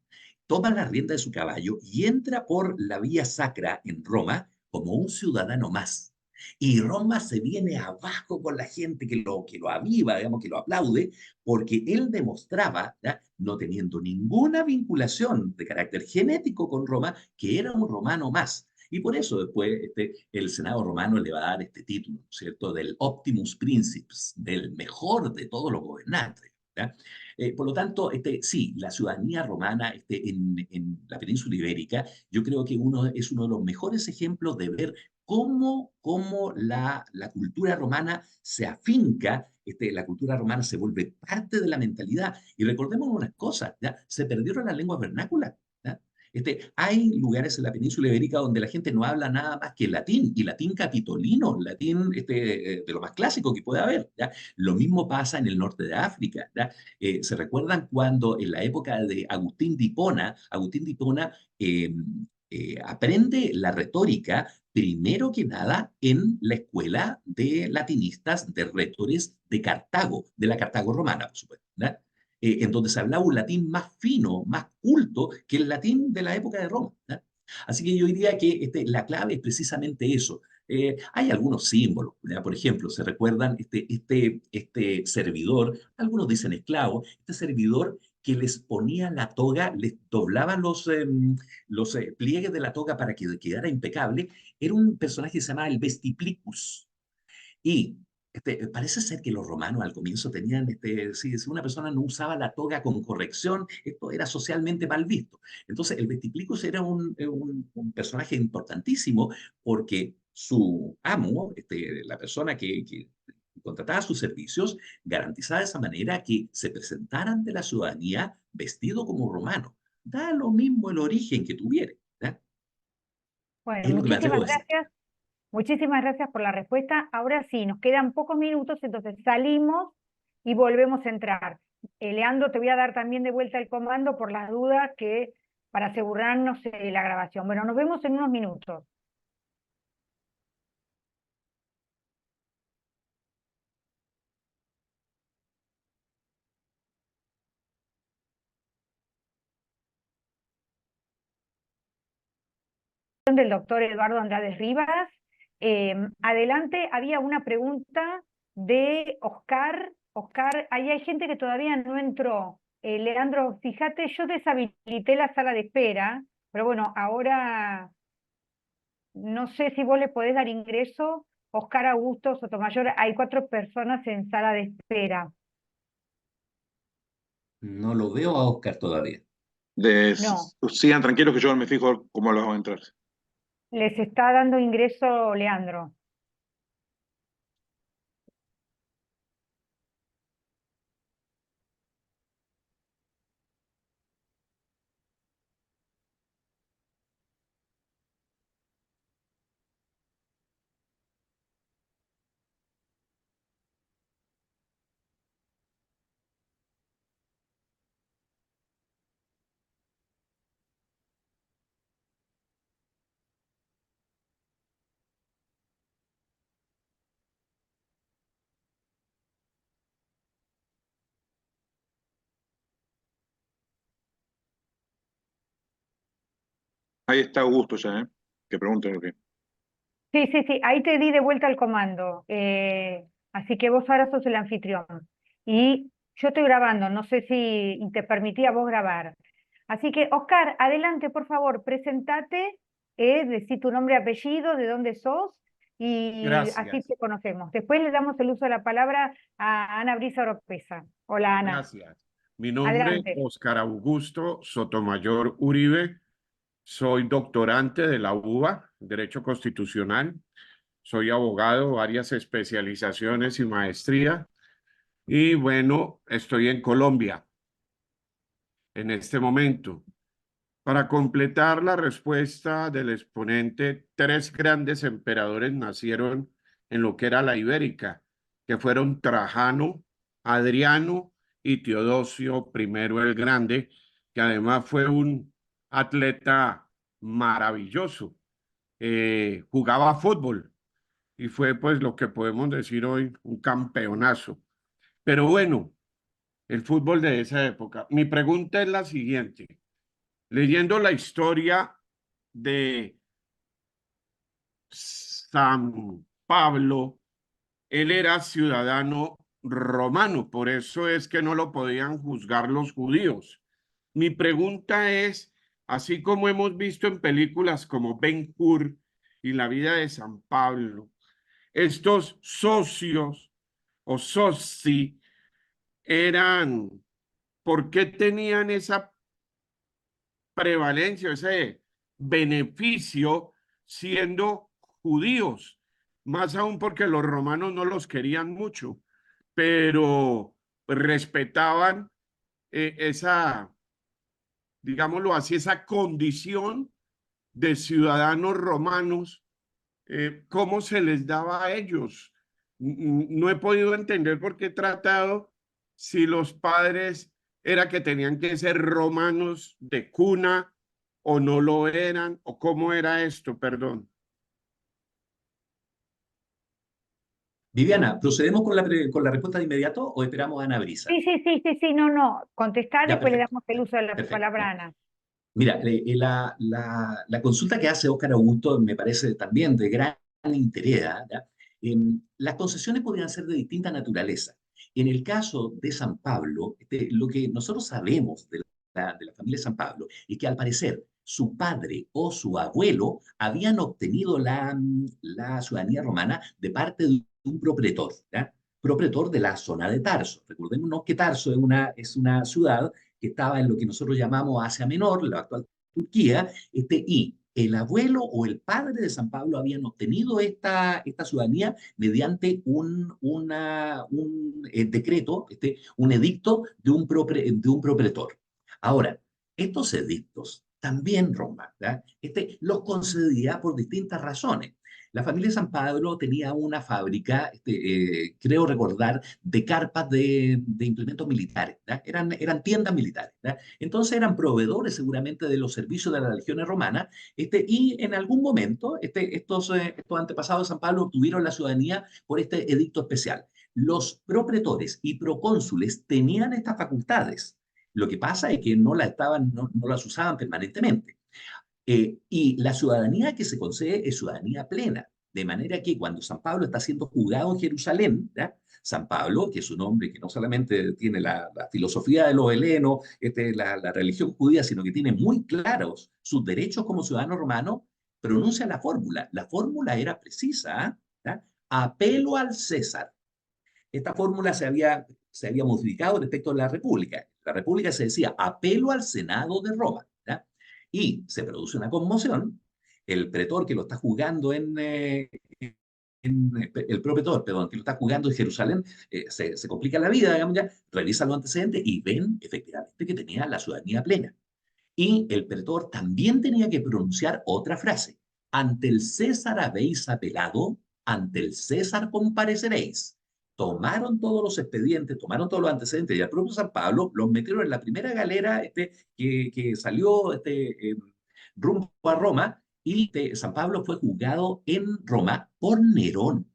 Toma la rienda de su caballo y entra por la vía sacra en Roma como un ciudadano más. Y Roma se viene abajo con la gente que lo aviva, digamos, que lo aplaude, porque él demostraba, ¿ya? No teniendo ninguna vinculación de carácter genético con Roma, que era un romano más. Y por eso después el Senado romano le va a dar este título, ¿cierto? Del Optimus Princeps, del mejor de todos los gobernantes. ¿Ya? Por lo tanto, sí, la ciudadanía romana en la península ibérica, yo creo que es uno de los mejores ejemplos de ver cómo la cultura romana se afinca, la cultura romana se vuelve parte de la mentalidad. Y recordemos unas cosas, ¿ya? Se perdieron las lenguas vernáculas. ¿Ya? Hay lugares en la península ibérica donde la gente no habla nada más que latín, y latín capitolino, latín de lo más clásico que puede haber. ¿Ya? Lo mismo pasa en el norte de África. ¿Ya? ¿Se recuerdan cuando en la época de Agustín de Hipona aprende la retórica, primero que nada, en la escuela de latinistas, de retores de Cartago, de la Cartago romana, por supuesto? ¿Ya? en donde se hablaba un latín más fino, más culto que el latín de la época de Roma. ¿Ya? Así que yo diría que la clave es precisamente eso. Hay algunos símbolos, ¿ya? Por ejemplo, se recuerdan este servidor, algunos dicen esclavo, este servidor que les ponía la toga, les doblaba los pliegues de la toga para que quedara impecable, era un personaje que se llamaba el Vestiplicus. Y parece ser que los romanos al comienzo tenían, si una persona no usaba la toga con corrección, esto era socialmente mal visto. Entonces, el Vestiplicus era un personaje importantísimo porque su amo, la persona que contrataba sus servicios, garantizaba de esa manera que se presentaran de la ciudadanía vestido como romano. Da lo mismo el origen que tuviera. ¿Ya? Bueno, Es lo que me atrevo muchísimas a decir. gracias. Muchísimas gracias por la respuesta. Ahora sí, nos quedan pocos minutos, entonces salimos y volvemos a entrar. Leandro, te voy a dar también de vuelta el comando por las dudas que para asegurarnos de la grabación. Bueno, nos vemos en unos minutos. Del doctor Eduardo Andrade Rivas. Adelante, había una pregunta de Oscar. Oscar, ahí hay gente que todavía no entró. Leandro, fíjate, yo deshabilité la sala de espera, pero bueno, ahora no sé si vos le podés dar ingreso. Oscar Augusto Sotomayor, hay 4 personas en sala de espera. No lo veo a Oscar todavía. No, Sigan tranquilos que yo me fijo cómo los hago entrar. les está dando ingreso Leandro. Ahí está Augusto ya, ¿eh? Que pregunten lo que. Sí, sí, sí, ahí te di de vuelta el comando. Así que vos ahora sos el anfitrión. Y yo estoy grabando, no sé si te permitía vos grabar. Así que, Oscar, adelante, por favor, presentate, decí tu nombre y apellido, de dónde sos, y así Gracias, te conocemos. Después le damos el uso de la palabra a Ana Brisa Oropesa. Hola, Ana. gracias. Mi nombre es Adelante. Óscar Augusto Sotomayor Uribe. Soy doctorante de la UBA, Derecho Constitucional. Soy abogado, varias especializaciones y maestría. Y bueno, estoy en Colombia en este momento. Para completar la respuesta del exponente, 3 grandes emperadores nacieron en lo que era la Ibérica, que fueron Trajano, Adriano y Teodosio I el Grande, que además fue un atleta maravilloso. Jugaba fútbol y fue pues lo que podemos decir hoy un campeonazo. Pero bueno, el fútbol de esa época. Mi pregunta es la siguiente. Leyendo la historia de San Pablo, él era ciudadano romano, por eso es que no lo podían juzgar los judíos. Mi pregunta es, así como hemos visto en películas como Ben-Hur y la vida de San Pablo, estos socios o soci eran, ¿por qué tenían esa prevalencia, ese beneficio siendo judíos? Más aún porque los romanos no los querían mucho, pero respetaban esa, digámoslo así, esa condición de ciudadanos romanos. ¿Cómo se les daba a ellos? No he podido entender por qué he tratado si los padres era que tenían que ser romanos de cuna o no lo eran, o cómo era esto, perdón. Viviana, ¿procedemos con con la respuesta de inmediato o esperamos a Ana Brisa? Sí, no, contestar, Ya, después le perfecto. damos el uso de la Perfecto. palabra a Ana. Mira, la consulta que hace Óscar Augusto me parece también de gran interés. ¿Ya? Las concesiones podrían ser de distinta naturaleza. En el caso de San Pablo, lo que nosotros sabemos de la familia San Pablo es que al parecer su padre o su abuelo habían obtenido la ciudadanía romana de parte de un propretor, ¿ya? Propretor de la zona de Tarso. Recordémonos que Tarso es una ciudad que estaba en lo que nosotros llamamos Asia Menor, la actual Turquía, y el abuelo o el padre de San Pablo habían obtenido esta ciudadanía mediante un decreto, un edicto de un propretor. Ahora, estos edictos también Roma, ¿ya? Los concedía por distintas razones. La familia San Pablo tenía una fábrica, creo recordar, de carpas de implementos militares, ¿ya? Eran tiendas militares, ¿ya? Entonces eran proveedores seguramente de los servicios de las legiones romanas, y en algún momento estos antepasados de San Pablo obtuvieron la ciudadanía por este edicto especial. Los propretores y procónsules tenían estas facultades. Lo que pasa es que no las usaban permanentemente. Y la ciudadanía que se concede es ciudadanía plena, de manera que cuando San Pablo está siendo juzgado en Jerusalén, ¿ya? San Pablo, que es un hombre que no solamente tiene la filosofía de los helenos, la religión judía, sino que tiene muy claros sus derechos como ciudadano romano, pronuncia la fórmula. La fórmula era precisa, ¿ya? Apelo al César. Esta fórmula se había modificado respecto a la República. La República se decía apelo al Senado de Roma, ¿ya? Y se produce una conmoción. El pretor que lo está juzgando el propretor, perdón, que lo está juzgando en Jerusalén, se complica la vida, digamos ya, revisa los antecedentes y ven efectivamente que tenía la ciudadanía plena. Y el pretor también tenía que pronunciar otra frase. Ante el César habéis apelado, ante el César compareceréis. Tomaron todos los expedientes, tomaron todos los antecedentes y al propio San Pablo los metieron en la primera galera que salió rumbo a Roma y San Pablo fue juzgado en Roma por Nerón,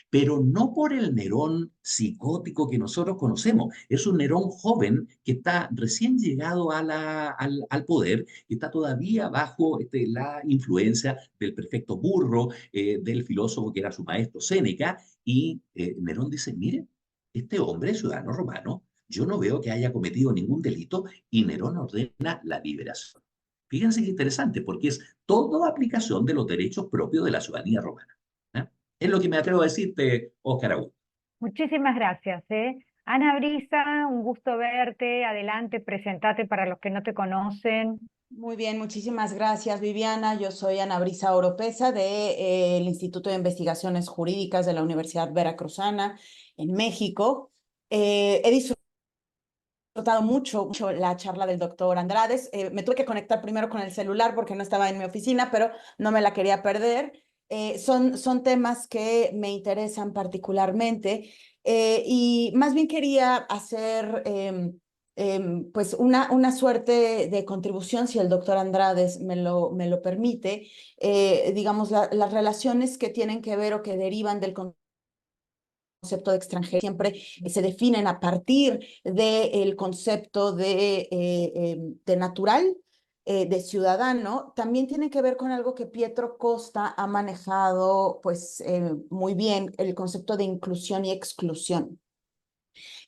pero no por el Nerón psicótico que nosotros conocemos. Es un Nerón joven que está recién llegado al poder, que está todavía bajo la influencia del prefecto Burro, del filósofo que era su maestro Séneca, y Nerón dice, mire, este hombre es ciudadano romano, yo no veo que haya cometido ningún delito, y Nerón ordena la liberación. Fíjense qué interesante, porque es toda aplicación de los derechos propios de la ciudadanía romana. ¿Eh? Es lo que me atrevo a decirte, Óscar Augusto. Muchísimas gracias, ¿eh? Ana Brisa, un gusto verte. Adelante, presentate para los que no te conocen. Muy bien, muchísimas gracias, Viviana. Yo soy Ana Brisa Oropesa del Instituto de Investigaciones Jurídicas de la Universidad Veracruzana en México. He disfrutado mucho la charla del doctor Andrades. Me tuve que conectar primero con el celular porque no estaba en mi oficina, pero no me la quería perder. Son temas que me interesan particularmente y más bien quería hacer pues una suerte de contribución, si el doctor Andrades me lo permite, digamos, las relaciones que tienen que ver o que derivan del concepto de extranjero siempre se definen a partir del concepto de natural, de ciudadano, también tiene que ver con algo que Pietro Costa ha manejado pues muy bien, el concepto de inclusión y exclusión.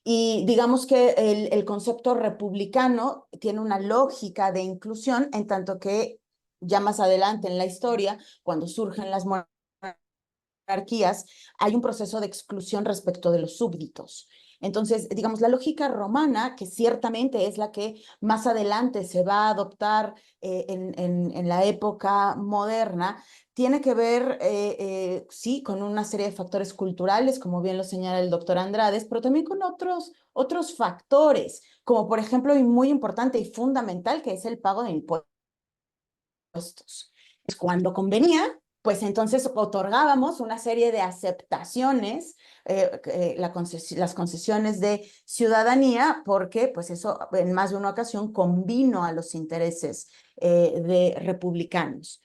Y digamos que el concepto republicano tiene una lógica de inclusión, en tanto que ya más adelante en la historia, cuando surgen las monarquías, hay un proceso de exclusión respecto de los súbditos. Entonces, digamos, la lógica romana, que ciertamente es la que más adelante se va a adoptar en la época moderna, tiene que ver, sí, con una serie de factores culturales, como bien lo señala el doctor Andrades, pero también con otros factores, como por ejemplo, y muy importante y fundamental, que es el pago de impuestos. Cuando convenía, pues entonces otorgábamos una serie de aceptaciones, las concesiones de ciudadanía, porque pues eso en más de una ocasión convino a los intereses de republicanos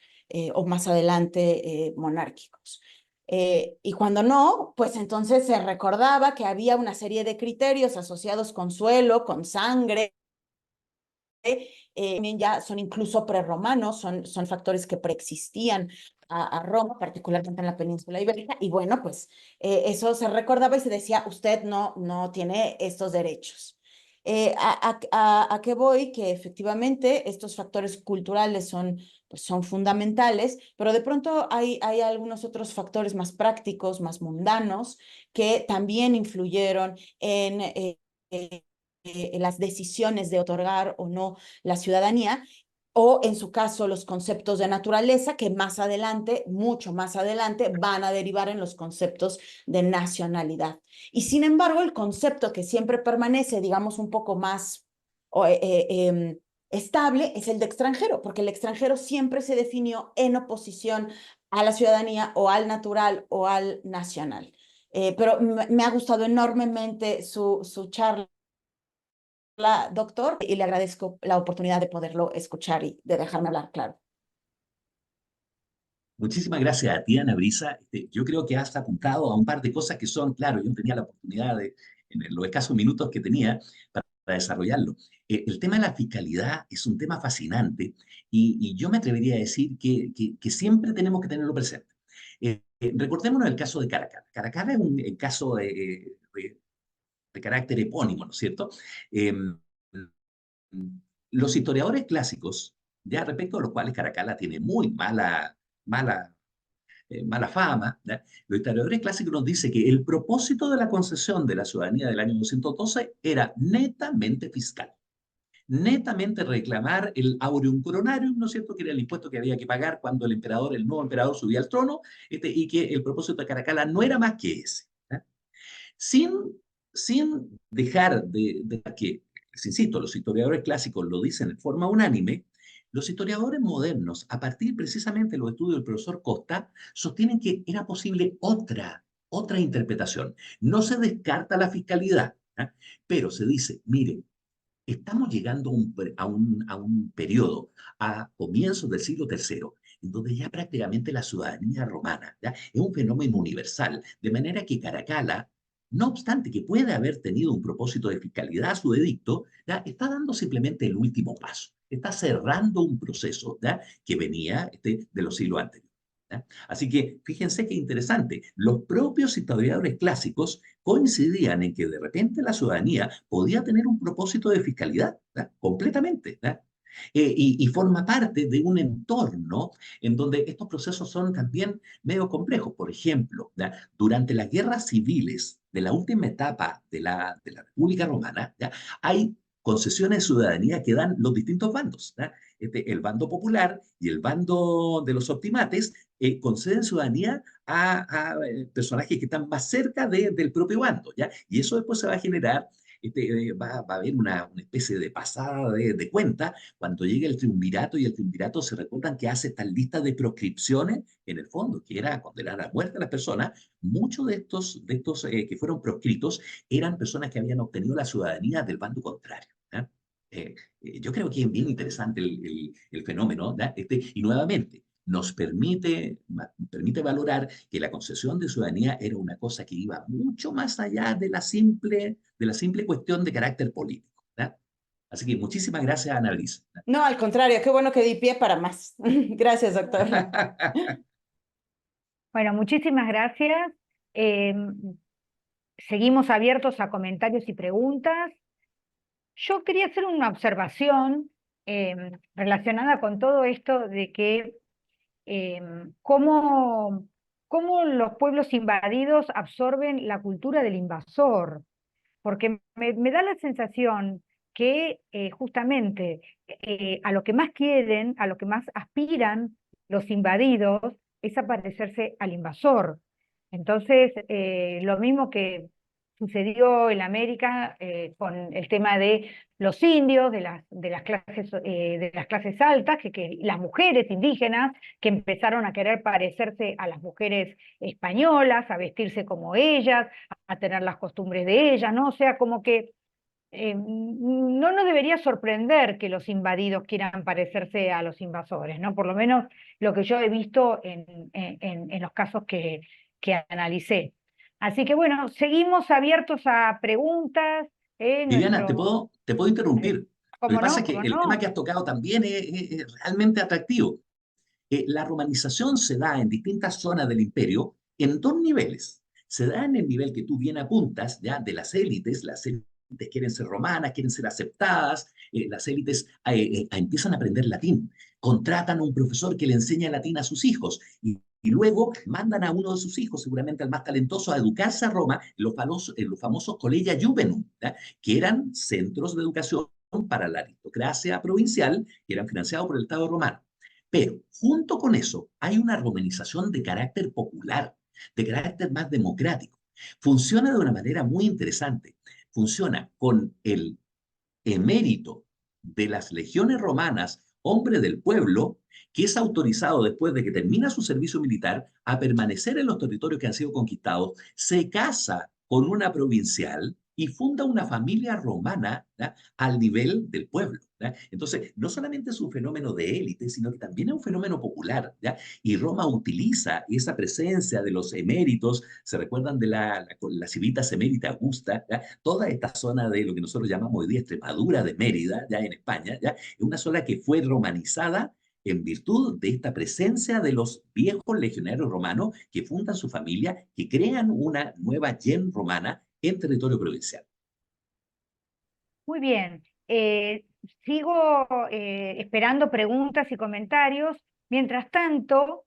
o más adelante monárquicos. Y cuando no, pues entonces se recordaba que había una serie de criterios asociados con suelo, con sangre, también ya son incluso prerromanos, son factores que preexistían a Roma, particularmente en la península ibérica, y bueno, pues eso se recordaba y se decía, usted no tiene estos derechos. ¿A qué voy? Que efectivamente estos factores culturales son fundamentales, pero de pronto hay algunos otros factores más prácticos, más mundanos, que también influyeron en las decisiones de otorgar o no la ciudadanía, o en su caso los conceptos de naturaleza que más adelante, mucho más adelante, van a derivar en los conceptos de nacionalidad. Y sin embargo, el concepto que siempre permanece, digamos, un poco más estable es el de extranjero, porque el extranjero siempre se definió en oposición a la ciudadanía o al natural o al nacional. Pero me ha gustado enormemente su charla, doctor, y le agradezco la oportunidad de poderlo escuchar y de dejarme hablar, claro. Muchísimas gracias a ti, Ana Brisa. Yo creo que has apuntado a un par de cosas que son, claro, yo tenía la oportunidad de, en los escasos minutos que tenía para desarrollarlo. El tema de la fiscalidad es un tema fascinante y yo me atrevería a decir que siempre tenemos que tenerlo presente. Recordémonos el caso de Caracas. Caracas es un caso de carácter epónimo, ¿no es cierto? Eh, los historiadores clásicos, ya respecto a los cuales Caracalla tiene muy mala, mala fama, ¿ya? Los historiadores clásicos nos dicen que el propósito de la concesión de la ciudadanía del año 212 era netamente fiscal. Netamente reclamar el aureum coronarium, ¿no es cierto?, que era el impuesto que había que pagar cuando el nuevo emperador subía al trono, y que el propósito de Caracalla no era más que ese. ¿Ya? Sin, sin dejar de que, insisto, los historiadores clásicos lo dicen en forma unánime, los historiadores modernos, a partir precisamente de los estudios del profesor Costa, sostienen que era posible otra interpretación. No se descarta la fiscalidad, ¿eh? Pero se dice, miren, estamos llegando a un periodo, a comienzos del siglo III, en donde ya prácticamente la ciudadanía romana, ¿ya?, es un fenómeno universal, de manera que Caracalla, no obstante que puede haber tenido un propósito de fiscalidad a su edicto, ¿ya?, está dando simplemente el último paso, está cerrando un proceso, ¿ya?, que venía de los siglos anteriores. ¿Ya? Así que fíjense qué interesante, los propios historiadores clásicos coincidían en que de repente la ciudadanía podía tener un propósito de fiscalidad, ¿verdad?, completamente, ¿verdad? Y forma parte de un entorno en donde estos procesos son también medio complejos. Por ejemplo, ¿ya?, durante las guerras civiles de la última etapa de la República Romana, ¿ya?, hay concesiones de ciudadanía que dan los distintos bandos. ¿Ya? El bando popular y el bando de los optimates conceden ciudadanía a personajes que están más cerca del propio bando, ¿ya? Y eso después se va a generar, va a haber una especie de pasada de cuenta cuando llegue el triunvirato, y el triunvirato se recuerdan que hace esta lista de proscripciones, en el fondo, que era condenar a muerte a las personas. Muchos de estos que fueron proscritos eran personas que habían obtenido la ciudadanía del bando contrario. ¿Ya? Yo creo que es bien interesante el fenómeno, ¿ya? Y nuevamente, nos permite valorar que la concesión de ciudadanía era una cosa que iba mucho más allá de la simple cuestión de carácter político. ¿Ya? Así que muchísimas gracias, Ana Brisa. No, al contrario, qué bueno que di pie para más. Gracias, doctor. Bueno, muchísimas gracias. Seguimos abiertos a comentarios y preguntas. Yo quería hacer una observación relacionada con todo esto de que cómo los pueblos invadidos absorben la cultura del invasor, porque me da la sensación que justamente a lo que más quieren, a lo que más aspiran los invadidos es a parecerse al invasor. Entonces, lo mismo que sucedió en América con el tema de los indios, de las clases altas, que las mujeres indígenas que empezaron a querer parecerse a las mujeres españolas, a vestirse como ellas, a tener las costumbres de ellas, ¿no? O sea, como que no nos debería sorprender que los invadidos quieran parecerse a los invasores, ¿no? Por lo menos lo que yo he visto en los casos que que analicé. Así que bueno, seguimos abiertos a preguntas. Viviana, ¿te puedo interrumpir? Lo que ¿Cómo pasa no? es que ¿Cómo el tema no? que has tocado también es realmente atractivo. La romanización se da en distintas zonas del imperio en dos niveles. Se da en el nivel que tú bien apuntas, ya, de las élites quieren ser romanas, quieren ser aceptadas, las élites empiezan a aprender latín, contratan a un profesor que le enseña latín a sus hijos y luego mandan a uno de sus hijos, seguramente al más talentoso, a educarse a Roma en los famosos Collegia Juvenum, ¿ya? Que eran centros de educación para la aristocracia provincial que eran financiados por el Estado romano. Pero junto con eso hay una romanización de carácter popular, de carácter más democrático. Funciona de una manera muy interesante. Funciona con el emérito de las legiones romanas, hombre del pueblo, que es autorizado después de que termina su servicio militar a permanecer en los territorios que han sido conquistados, se casa con una provincial y funda una familia romana, ¿ya? Al nivel del pueblo, ¿ya? Entonces, no solamente es un fenómeno de élite, sino que también es un fenómeno popular, ¿ya? Y Roma utiliza esa presencia de los eméritos, se recuerdan de la civitas emérita Augusta, ¿ya? Toda esta zona de lo que nosotros llamamos hoy día Extremadura de Mérida, ya en España, ¿ya? Es una zona que fue romanizada en virtud de esta presencia de los viejos legionarios romanos que fundan su familia, que crean una nueva gen romana en territorio provincial. Muy bien. Sigo esperando preguntas y comentarios. Mientras tanto,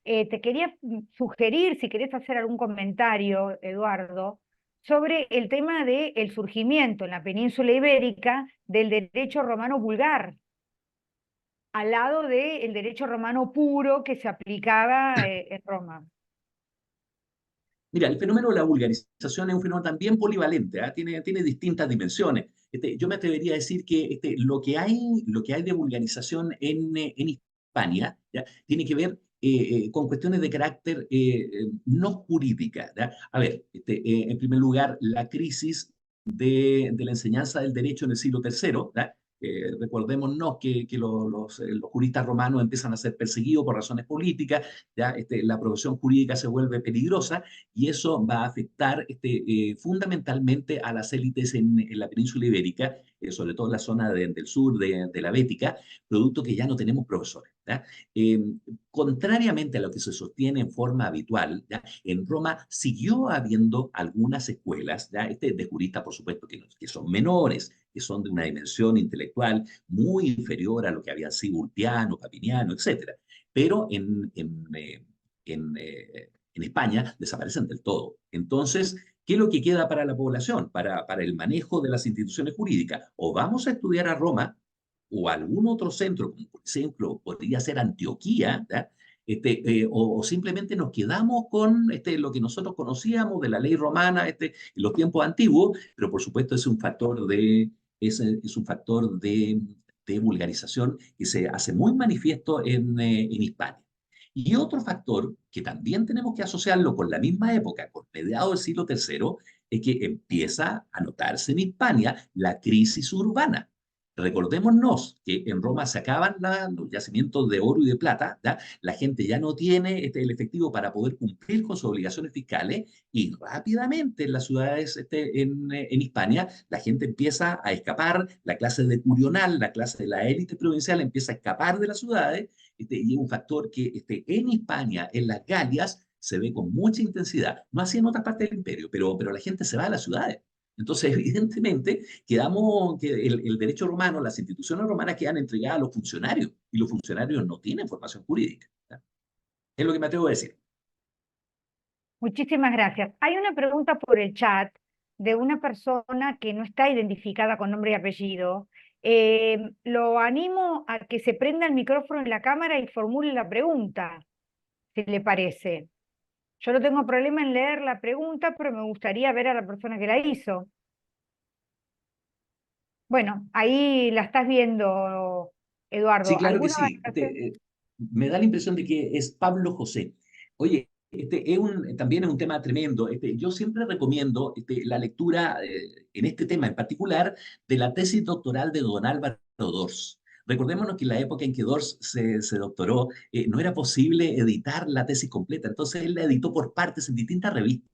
te quería sugerir, si querés hacer algún comentario, Eduardo, sobre el tema del surgimiento en la península ibérica del derecho romano vulgar, al lado del derecho romano puro que se aplicaba en Roma. Mira, el fenómeno de la vulgarización es un fenómeno también polivalente, ¿ah? Tiene distintas dimensiones. Yo me atrevería a decir que lo que hay de vulgarización en Hispania, ¿ya? Tiene que ver con cuestiones de carácter no jurídica, ¿ya? A ver, en primer lugar, la crisis de la enseñanza del derecho en el siglo III, ¿ya? Recordémonos que los juristas romanos empiezan a ser perseguidos por razones políticas, ¿ya? La profesión jurídica se vuelve peligrosa y eso va a afectar fundamentalmente a las élites en la península ibérica, sobre todo en la zona del sur de la Bética, producto que ya no tenemos profesores, ¿ya? Eh, Contrariamente a lo que se sostiene en forma habitual, ¿ya? En Roma siguió habiendo algunas escuelas, ¿ya? De juristas, por supuesto, que son menores, que son de una dimensión intelectual muy inferior a lo que habían sido Ulpiano, Papiniano, etc. Pero en España desaparecen del todo. Entonces, ¿qué es lo que queda para la población, para el manejo de las instituciones jurídicas? O vamos a estudiar a Roma o a algún otro centro, como por ejemplo podría ser Antioquía, ¿ya? O simplemente nos quedamos con lo que nosotros conocíamos de la ley romana en los tiempos antiguos, pero por supuesto es un factor de vulgarización que se hace muy manifiesto en Hispania. Y otro factor que también tenemos que asociarlo con la misma época, con mediados del siglo III, es que empieza a notarse en Hispania la crisis urbana. Recordémonos que en Roma se acaban los yacimientos de oro y de plata, ¿ya? La gente ya no tiene el efectivo para poder cumplir con sus obligaciones fiscales y rápidamente en las ciudades en Hispania la gente empieza a escapar, la clase decurional, la clase de la élite provincial empieza a escapar de las ciudades y es un factor que en Hispania, en las Galias, se ve con mucha intensidad. No así en otras partes del imperio, pero la gente se va a las ciudades. Entonces, evidentemente, que el derecho romano, las instituciones romanas quedan entregadas a los funcionarios y los funcionarios no tienen formación jurídica, ¿ya? Es lo que me atrevo a decir. Muchísimas gracias. Hay una pregunta por el chat de una persona que no está identificada con nombre y apellido. Lo animo a que se prenda el micrófono en la cámara y formule la pregunta, si le parece. Yo no tengo problema en leer la pregunta, pero me gustaría ver a la persona que la hizo. Bueno, ahí la estás viendo, Sí, Eduardo. claro que ¿Alguna sí. variación? Me da la impresión de que es Pablo José. Oye, también es un tema tremendo. Yo siempre recomiendo la lectura en este tema en particular de la tesis doctoral de don Álvaro Dors. Recordémonos que en la época en que Dors se doctoró, no era posible editar la tesis completa, entonces él la editó por partes en distintas revistas.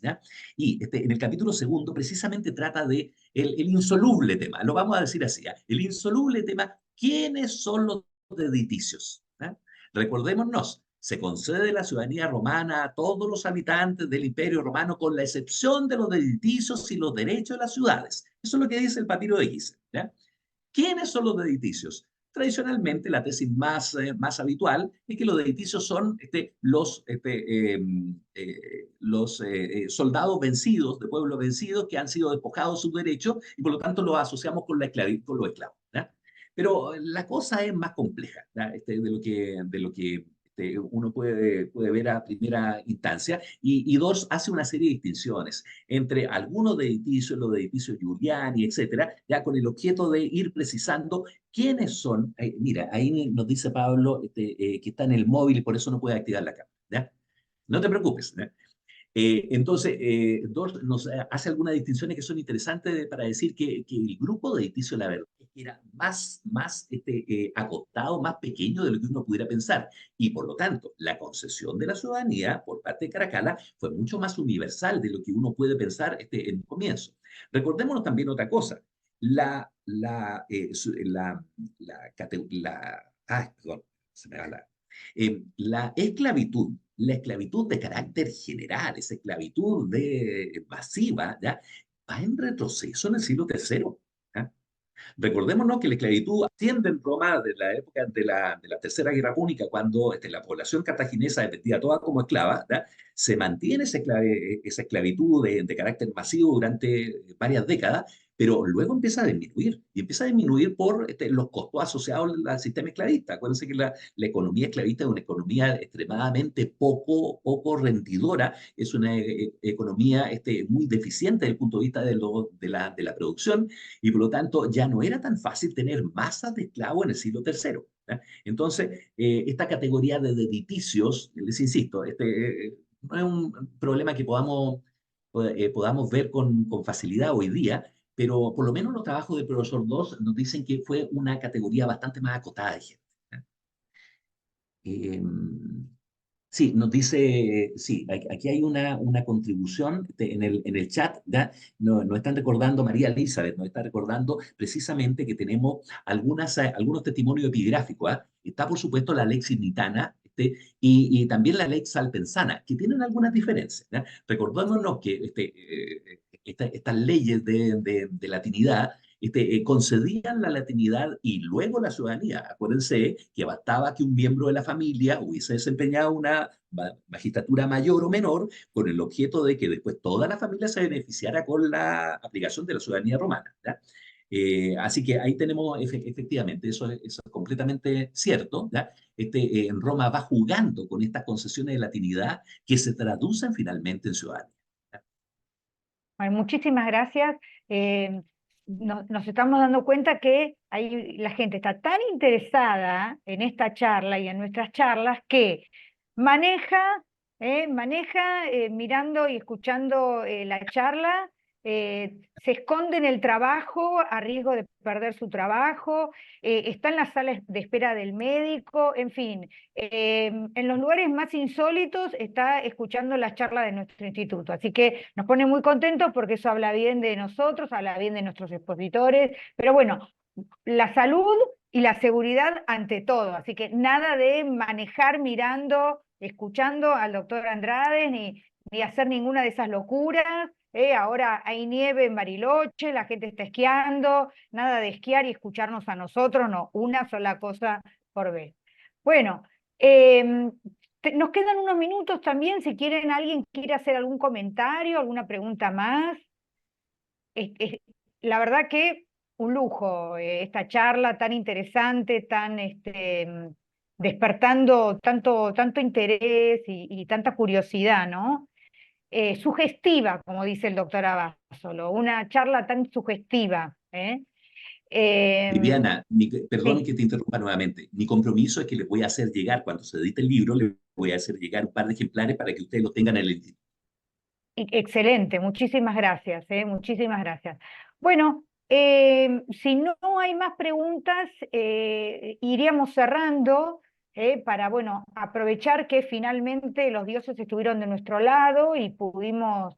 ¿Ya? Y en el capítulo segundo precisamente trata de el insoluble tema, lo vamos a decir así, ¿ya? El insoluble tema, ¿quiénes son los dediticios? ¿Ya? Recordémonos, se concede la ciudadanía romana a todos los habitantes del Imperio Romano con la excepción de los dediticios y los derechos de las ciudades. Eso es lo que dice el papiro de Gizeh, ¿ya? ¿Quiénes son los dediticios? Tradicionalmente, la tesis más habitual es que los dediticios son los soldados vencidos, de pueblos vencidos, que han sido despojados de sus derechos y por lo tanto los asociamos con con los esclavos. ¿Ya? Pero la cosa es más compleja, ¿ya? De lo que uno puede ver a primera instancia, y Dors hace una serie de distinciones entre algunos de edificios, los de edificios Giuliani, etcétera, ya con el objeto de ir precisando quiénes son. Mira, ahí nos dice Pablo que está en el móvil y por eso no puede activar la cámara. ¿Ya? No te preocupes. ¿Ya? Entonces, Dors nos hace algunas distinciones que son interesantes para decir que el grupo de edificio, la verdad, era más acotado, más pequeño de lo que uno pudiera pensar. Y por lo tanto, la concesión de la ciudadanía por parte de Caracalla fue mucho más universal de lo que uno puede pensar en un comienzo. Recordémonos también otra cosa. Perdón, se me va la esclavitud de carácter general, esa esclavitud masiva, ¿ya? Va en retroceso en el siglo III. ¿Ya? Recordémonos que la esclavitud asciende en Roma de la época de la Tercera Guerra Púnica, cuando la población cartaginesa es vendida toda como esclava, ¿ya? Se mantiene esa esclavitud de carácter masivo durante varias décadas, pero luego empieza a disminuir, y empieza a disminuir por los costos asociados al sistema esclavista. Acuérdense que la economía esclavista es una economía extremadamente poco rendidora, es una economía muy deficiente desde el punto de vista de la producción, y por lo tanto ya no era tan fácil tener masas de esclavos en el siglo III. ¿Ya? Entonces, esta categoría de dediticios, les insisto, no es un problema que podamos ver con facilidad hoy día, pero por lo menos los trabajos del profesor Doss nos dicen que fue una categoría bastante más acotada de gente. ¿Ya? Eh, Sí, nos dice, sí, aquí hay una contribución en el chat, ¿ya? Nos están recordando, María Elizabeth nos está recordando precisamente que tenemos algunos testimonios epigráficos, ¿ah? Está, por supuesto, la Lexis Nitana, y también la Lex Alpensana, que tienen algunas diferencias, ¿ya? Recordémonos que estas leyes de latinidad concedían la latinidad y luego la ciudadanía. Acuérdense que bastaba que un miembro de la familia hubiese desempeñado una magistratura mayor o menor con el objeto de que después toda la familia se beneficiara con la aplicación de la ciudadanía romana. ¿Ya? Así que ahí tenemos efectivamente, eso es completamente cierto. ¿Ya? En Roma va jugando con estas concesiones de latinidad que se traducen finalmente en ciudadanía. ¿Ya? Bueno, muchísimas gracias. Nos estamos dando cuenta que la gente está tan interesada en esta charla y en nuestras charlas que maneja mirando y escuchando la charla, se esconde en el trabajo a riesgo de perder su trabajo, está en las salas de espera del médico, en fin, en los lugares más insólitos está escuchando las charlas de nuestro instituto. Así que nos pone muy contentos porque eso habla bien de nosotros, habla bien de nuestros expositores, pero bueno, la salud y la seguridad ante todo. Así que nada de manejar mirando, escuchando al doctor Andrade, ni hacer ninguna de esas locuras. Ahora hay nieve en Bariloche, la gente está esquiando, nada de esquiar y escucharnos a nosotros, no, una sola cosa por vez. Bueno, nos quedan unos minutos también, si alguien quiere hacer algún comentario, alguna pregunta más. La verdad que un lujo esta charla tan interesante, tan despertando tanto interés y tanta curiosidad, ¿no? Sugestiva, como dice el doctor Abasolo, una charla tan sugestiva. Viviana, perdón Sí, que te interrumpa nuevamente. Mi compromiso es que les voy a hacer llegar, cuando se edite el libro, les voy a hacer llegar un par de ejemplares para que ustedes los tengan en el instituto. excelente, muchísimas gracias, muchísimas gracias. Bueno, Si no hay más preguntas, iríamos cerrando para, bueno, aprovechar que finalmente los dioses estuvieron de nuestro lado y pudimos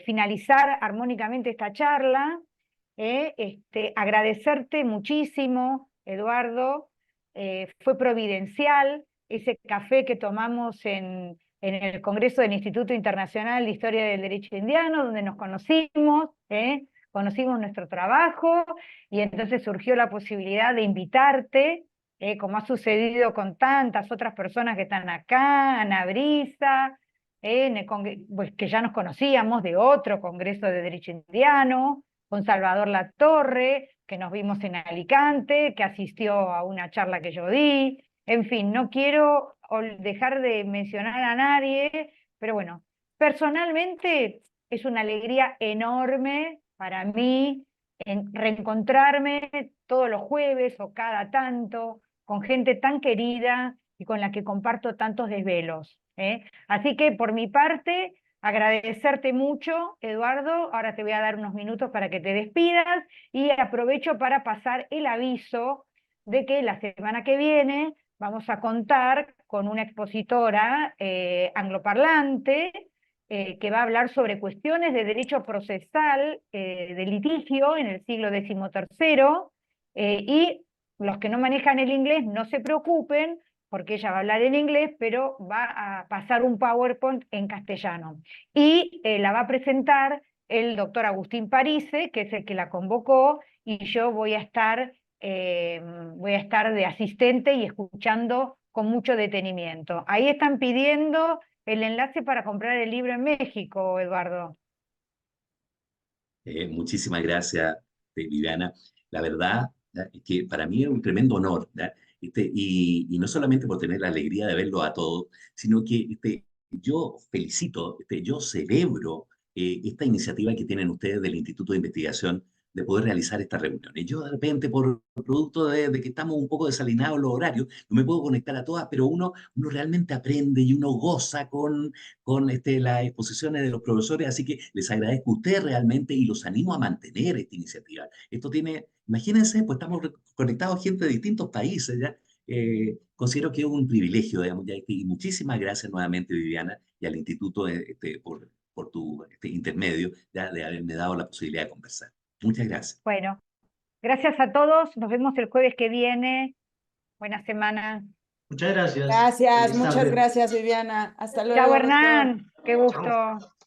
finalizar armónicamente esta charla. Agradecerte muchísimo, Eduardo. Fue providencial ese café que tomamos en el Congreso del Instituto Internacional de Historia del Derecho Indiano, donde nos conocimos, conocimos nuestro trabajo, y entonces surgió la posibilidad de invitarte, como ha sucedido con tantas otras personas que están acá, Ana Brisa, pues, que ya nos conocíamos de otro Congreso de Derecho Indiano, con Salvador Latorre, que nos vimos en Alicante, que asistió a una charla que yo di. En fin, no quiero dejar de mencionar a nadie, pero bueno, personalmente es una alegría enorme para mí en reencontrarme todos los jueves o cada tanto con gente tan querida y con la que comparto tantos desvelos. Así que por mi parte, agradecerte mucho, Eduardo. Ahora te voy a dar unos minutos para que te despidas y aprovecho para pasar el aviso de que la semana que viene vamos a contar con una expositora angloparlante que va a hablar sobre cuestiones de derecho procesal de litigio en el siglo XIII, y los que no manejan el inglés no se preocupen, porque ella va a hablar en inglés, pero va a pasar un PowerPoint en castellano. Y la va a presentar el doctor Agustín Parise, que es el que la convocó, y yo voy a estar de asistente y escuchando con mucho detenimiento. Ahí están pidiendo el enlace para comprar el libro en México, Eduardo. Muchísimas gracias, Viviana. La verdad es que para mí es un tremendo honor, ¿ya? Y no solamente por tener la alegría de verlo a todos, sino que yo felicito, yo celebro esta iniciativa que tienen ustedes del Instituto de Investigación de poder realizar estas reuniones. Yo de repente, por producto de que estamos un poco desalinados los horarios, no me puedo conectar a todas, pero uno realmente aprende y uno goza con las exposiciones de los profesores, así que les agradezco a ustedes realmente y los animo a mantener esta iniciativa. Esto tiene, imagínense, pues estamos conectados gente de distintos países, ¿ya? Considero que es un privilegio, digamos, ¿ya? Y muchísimas gracias nuevamente, Viviana, y al Instituto por tu intermedio, ya, de haberme dado la posibilidad de conversar. Muchas gracias. Bueno, gracias a todos. Nos vemos el jueves que viene. Buena semana. Muchas gracias. Gracias, Feliz muchas tarde. gracias, Viviana. Hasta luego. Chao, doctor. Hernán. Qué gusto. Chao.